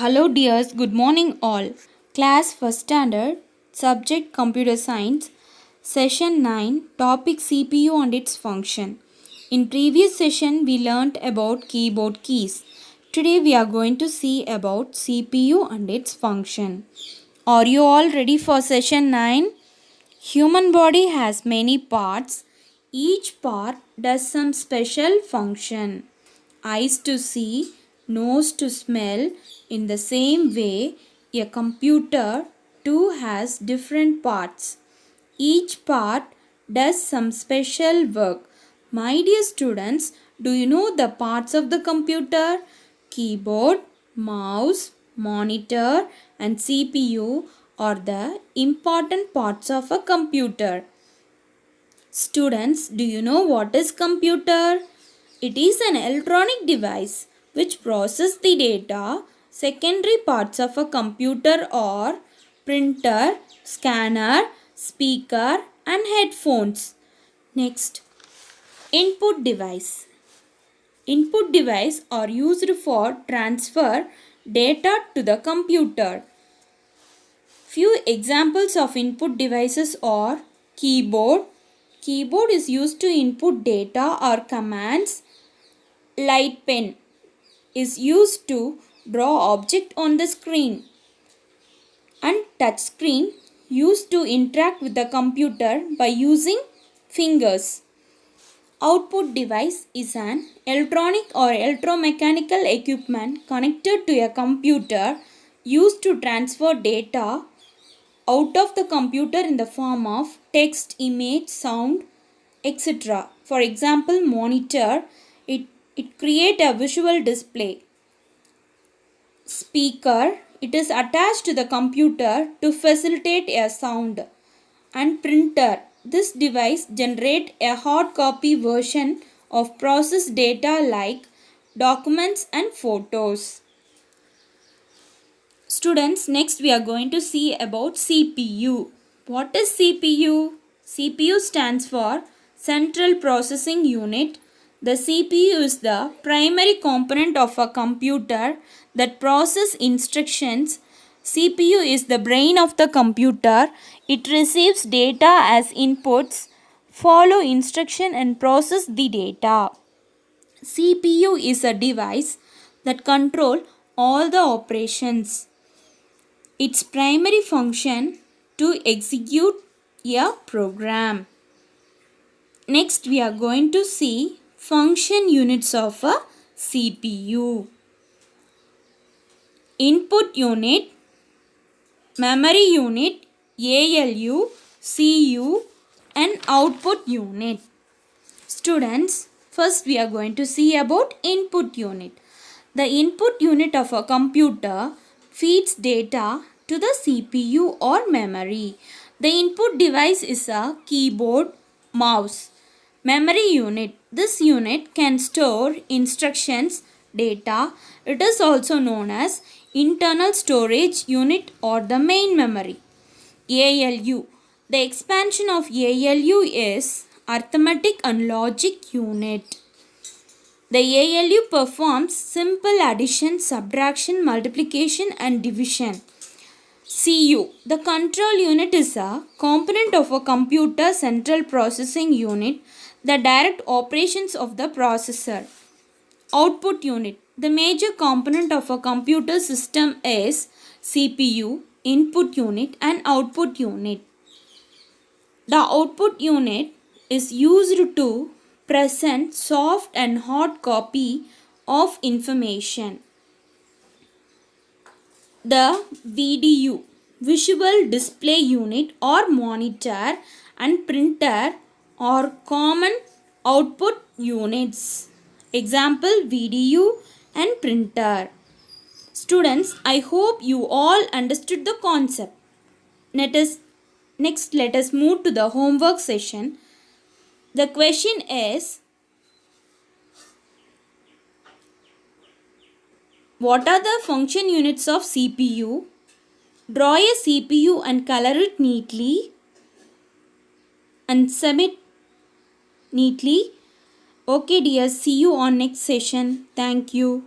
Hello dears, good morning all. Class 1st standard, subject computer science, session 9, topic CPU and its function. In previous session we learnt about keyboard keys. Today we are going to see about CPU and its function. Are you all ready for session 9? Human body has many parts. Each part does some special function. Eyes to see, nose to smell. In the same way, a computer too has different parts. Each part does some special work. My dear students, do you know the parts of the computer? Keyboard, mouse, monitor and CPU are the important parts of a computer. Students, do you know what is computer? It is an electronic device which processes the data. Secondary parts of a computer are printer, scanner, speaker and headphones. Next, input device. Input device are used for transfer data to the computer. Few examples of input devices are keyboard. Keyboard is used to input data or commands. Light pen is used to draw object on the screen. And touch screen used to interact with the computer by using fingers. Output device is an electronic or electromechanical equipment connected to a computer used to transfer data out of the computer in the form of text, image, sound, etc. For example, monitor, it creates a visual display. Speaker, it is attached to the computer to facilitate a sound. And printer, this device generates a hard copy version of processed data like documents and photos. Students, next we are going to see about CPU. What is CPU? CPU stands for Central Processing Unit. The CPU is the primary component of a computer that processes instructions. CPU is the brain of the computer. It receives data as inputs, follow instruction and process the data. CPU is a device that controls all the operations. Its primary function to execute a program. Next we are going to see function units of a CPU. Input unit, memory unit, ALU, CU and output unit. Students, first we are going to see about input unit. The input unit of a computer feeds data to the CPU or memory. The input device is a keyboard, mouse. Memory unit. This unit can store instructions, data. It is also known as internal storage unit or the main memory. ALU. The expansion of ALU is arithmetic and logic unit. The ALU performs simple addition, subtraction, multiplication and division. CU. The control unit is a component of a computer central processing unit that directs operations of the processor. Output unit. The major component of a computer system is CPU, input unit and output unit. The output unit is used to present soft and hard copy of information. The VDU, visual display unit or monitor and printer are common output units. Example, VDU and printer. Students, I hope you all understood the concept. Next, let us move to the homework session. The question is, what are the function units of CPU? Draw a CPU and color it neatly and submit neatly. Okay dear, see you on next session. Thank you.